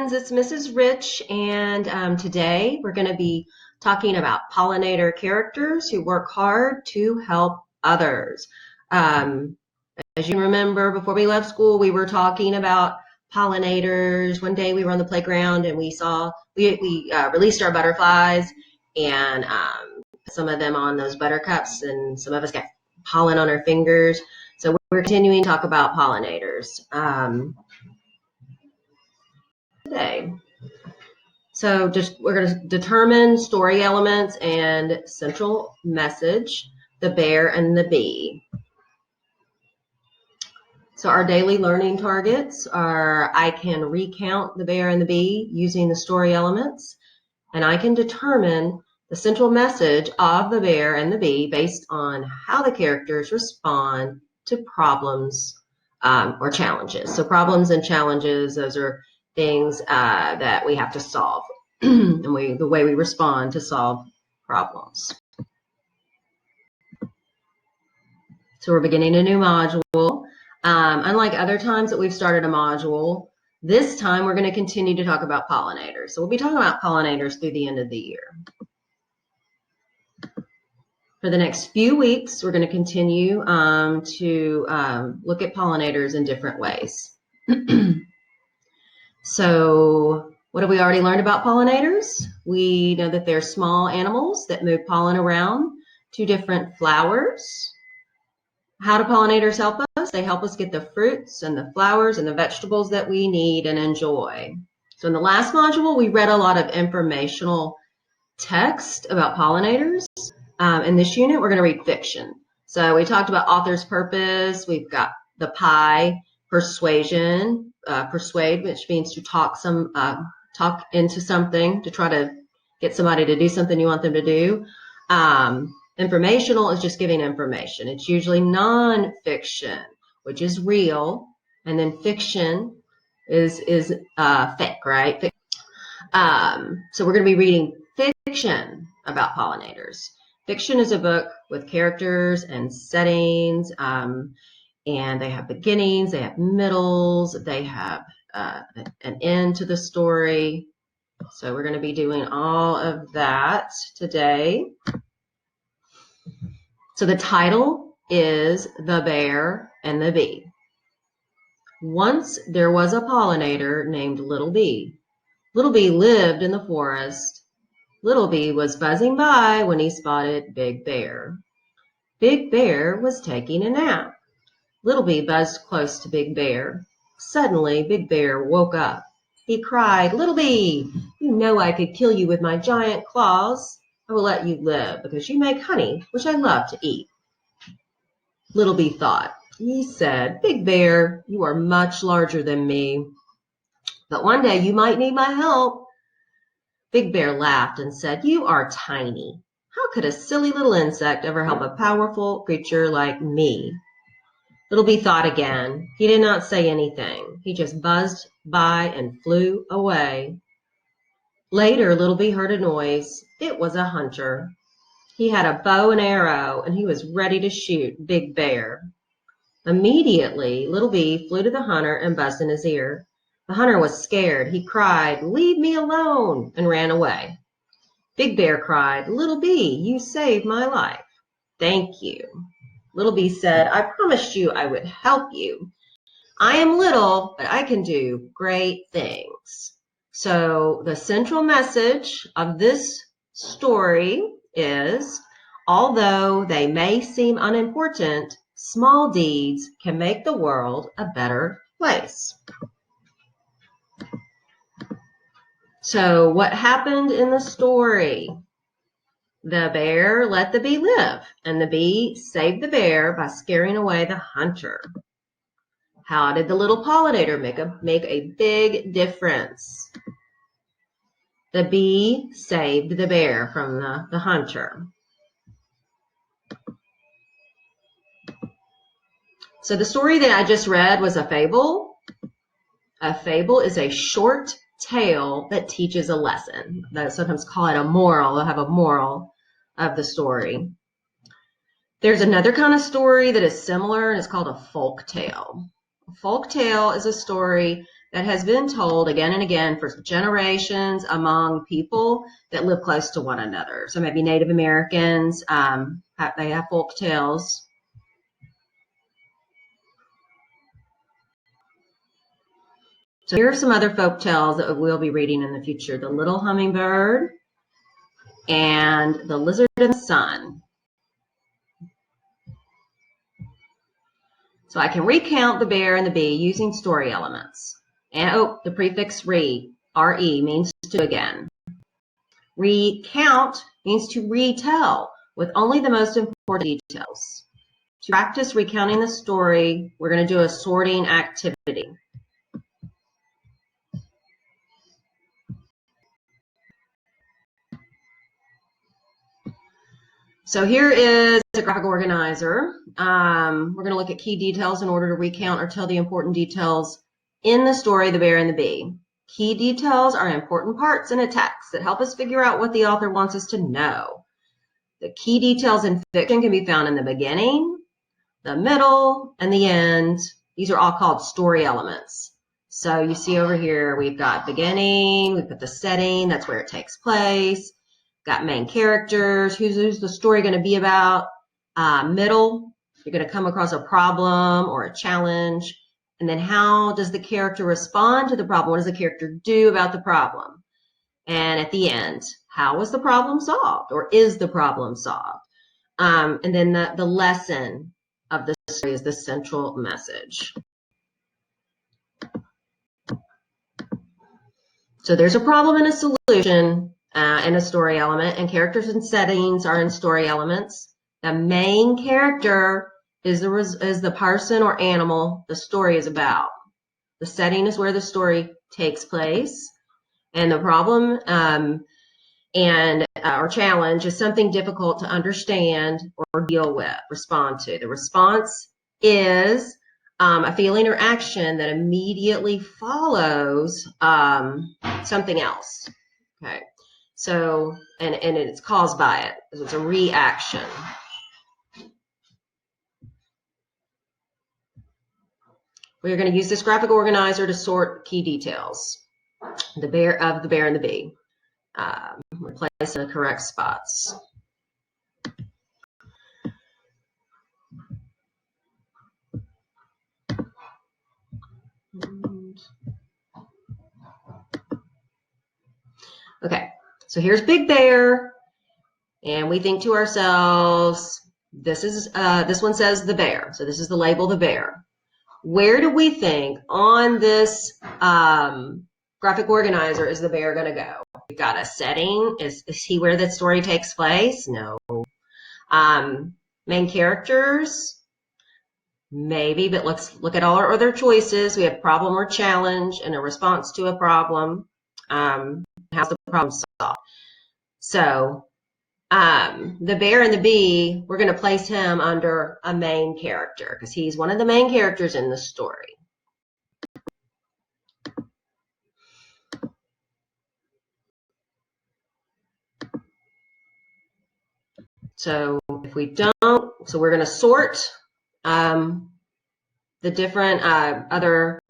friends, it's Mrs. Rich, and today we're going to be talking about pollinator characters who work hard to help others. As you remember, before we left school, we were talking about pollinators. One day we were on the playground and we released our butterflies, and some of them on those buttercups, and some of us got pollen on our fingers. So we're continuing to talk about pollinators today. So we're going to determine story elements and central message, the bear and the bee. So our daily learning targets are: I can recount the bear and the bee using the story elements, and I can determine the central message of the bear and the bee based on how the characters respond to problems or challenges. So problems and challenges, those are things that we have to solve, and the way we respond to solve problems. So we're beginning a new module. Unlike other times that we've started a module, this time we're going to continue to talk about pollinators. So we'll be talking about pollinators through the end of the year. For the next few weeks, we're going to continue to look at pollinators in different ways. So what have we already learned about pollinators? We know that they're small animals that move pollen around to different flowers. How do pollinators help us? They help us get the fruits and the flowers and the vegetables that we need and enjoy. So in the last module, we read a lot of informational text about pollinators. In this unit, we're going to read fiction. So we talked about author's purpose. We've got the pie, persuasion, persuade, which means to talk into something, to try to get somebody to do something you want them to do. Informational is just giving information. It's usually non-fiction, which is real, and then fiction is fake, right? So we're going to be reading fiction about pollinators. Fiction is a book with characters and settings, and they have beginnings, they have middles, they have an end to the story. So we're going to be doing all of that today. So the title is The Bear and the Bee. Once there was a pollinator named Little Bee. Little Bee lived in the forest. Little Bee was buzzing by when he spotted Big Bear. Big Bear was taking a nap. Little Bee buzzed close to Big Bear. Suddenly, Big Bear woke up. He cried, "Little Bee, you know I could kill you with my giant claws. I will let you live because you make honey, which I love to eat." Little Bee thought. He said, "Big Bear, you are much larger than me, but one day you might need my help." Big Bear laughed and said, "You are tiny. How could a silly little insect ever help a powerful creature like me?" Little Bee thought again. He did not say anything. He just buzzed by and flew away. Later, Little Bee heard a noise. It was a hunter. He had a bow and arrow, and he was ready to shoot Big Bear. Immediately, Little Bee flew to the hunter and buzzed in his ear. The hunter was scared. He cried, "Leave me alone," and ran away. Big Bear cried, "Little Bee, you saved my life." "Thank you." Little Bee said, "I promised you I would help you. I am little, but I can do great things." So the central message of this story is, although they may seem unimportant, small deeds can make the world a better place. So what happened in the story? The bear let the bee live, and the bee saved the bear by scaring away the hunter. How did the little pollinator make a big difference? The bee saved the bear from the hunter. So the story that I just read was a fable. A fable is a short tale that teaches a lesson. They sometimes call it a moral. They'll have a moral of the story. There's another kind of story that is similar, and it's called a folk tale. A folk tale is a story that has been told again and again for generations among people that live close to one another. So maybe Native Americans, they have folk tales. So here are some other folk tales that we'll be reading in the future. The Little Hummingbird and The Lizard and the Sun. So I can recount the bear and the bee using story elements. And the prefix re means to again. Recount means to retell with only the most important details. To practice recounting the story, we're going to do a sorting activity. So here is a graphic organizer. We're going to look at key details in order to recount or tell the important details in the story, The Bear and the Bee. Key details are important parts in a text that help us figure out what the author wants us to know. The key details in fiction can be found in the beginning, the middle, and the end. These are all called story elements. So you see over here, we've got beginning, we've got the setting, that's where it takes place. Got main characters, who's the story going to be about. Middle, you're going to come across a problem or a challenge. And then how does the character respond to the problem? What does the character do about the problem? And at the end, how was the problem solved, or is the problem solved? And then the lesson of the story is the central message. So there's a problem and a solution and a story element, and characters and settings are in story elements. The main character is the person or animal the story is about. The setting is where the story takes place, and the problem or challenge is something difficult to understand or deal with, respond to. The response is a feeling or action that immediately follows something else. Okay, so and it's caused by it. It's a reaction. We're going to use this graphic organizer to sort key details. The bear and the bee. Replace in the correct spots. Okay, so here's Big Bear, and we think to ourselves, this one says the bear, so this is the label, the bear. Where do we think on this graphic organizer is the bear going to go? We've got a setting. Is he where the story takes place? No. Main characters? Maybe, but let's look at all our other choices. We have problem or challenge and a response to a problem. How's the problem solved? So the bear and the bee, we're going to place him under a main character because he's one of the main characters in the story. So if we don't, so we're going to sort the different other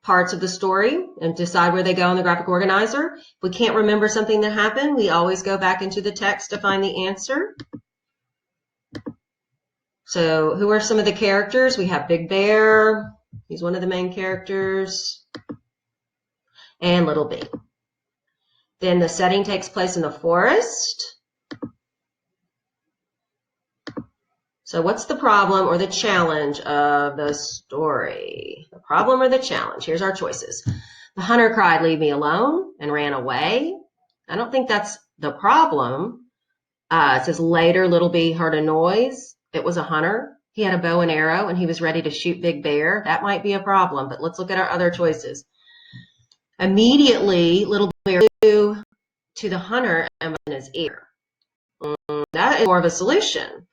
parts of the story and decide where they go in the graphic organizer. If we can't remember something that happened, we always go back into the text to find the answer. So who are some of the characters? We have Big Bear. He's one of the main characters. And Little Bee. Then the setting takes place in the forest. So what's the problem or the challenge of the story? The problem or the challenge? Here's our choices. The hunter cried, "Leave me alone," and ran away. I don't think that's the problem. It says later Little Bee heard a noise. It was a hunter. He had a bow and arrow and he was ready to shoot Big Bear. That might be a problem, but let's look at our other choices. Immediately, Little Bear flew to the hunter and was in his ear. That is more of a solution.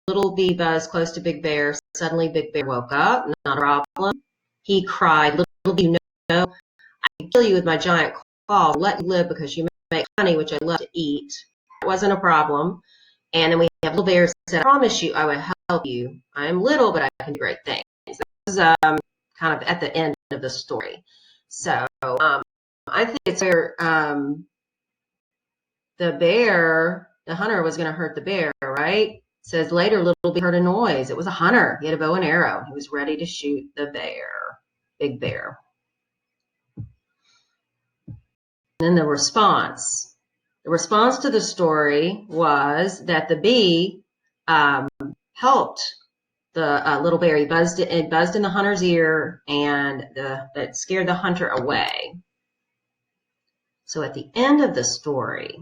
Little Bee buzzed close to Big Bear. Suddenly, Big Bear woke up. Not a problem. He cried, "Little Bee, no, I can kill you with my giant claws. Let you live because you make honey, which I love to eat." That wasn't a problem. And then we have Little Bear said, "I promise you I will help you. I am little, but I can do great things." This is kind of at the end of the story. So I think it's where the bear, the hunter was going to hurt the bear, right? It says later, Little Bee heard a noise. It was a hunter. He had a bow and arrow. He was ready to shoot the bear, big bear. And then the response. The response to the story was that the bee helped the little bear. He buzzed in the hunter's ear, and that scared the hunter away. So at the end of the story,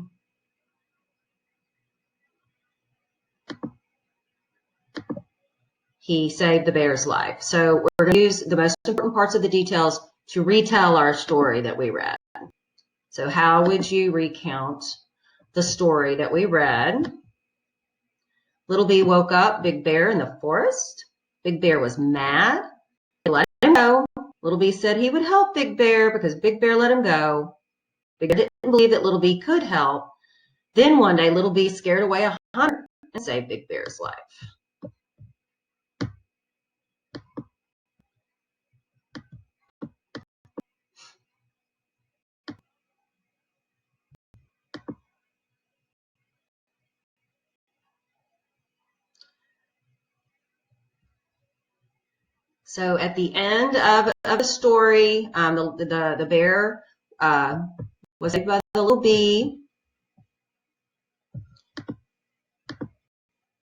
he saved the bear's life. So we're going to use the most important parts of the details to retell our story that we read. So how would you recount the story that we read? Little Bee woke up Big Bear in the forest. Big Bear was mad. They let him go. Little Bee said he would help Big Bear because Big Bear let him go. Big Bear didn't believe that Little Bee could help. Then one day, Little Bee scared away a hunter and saved Big Bear's life. So at the end of the story, the bear was saved by the little bee,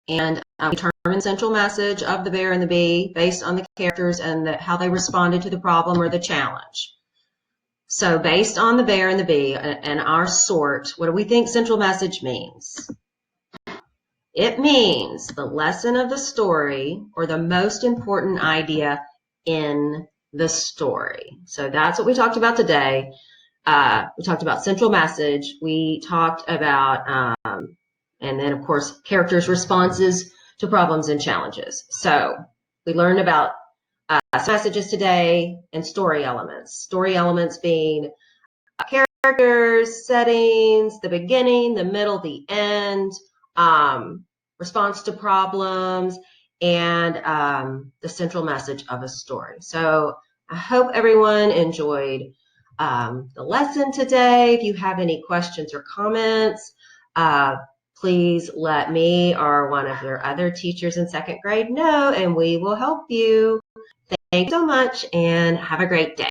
and we determined the central message of the bear and the bee based on the characters and how they responded to the problem or the challenge. So based on the bear and the bee and our sort, what do we think central message means? It means the lesson of the story or the most important idea in the story. So that's what we talked about today. We talked about central message. We talked about, and then of course, characters' responses to problems and challenges. So we learned about messages today and story elements. Story elements being characters, settings, the beginning, the middle, the end, response to problems, and the central message of a story. So I hope everyone enjoyed the lesson today. If you have any questions or comments, please let me or one of your other teachers in second grade know, and we will help you. Thanks so much, and have a great day.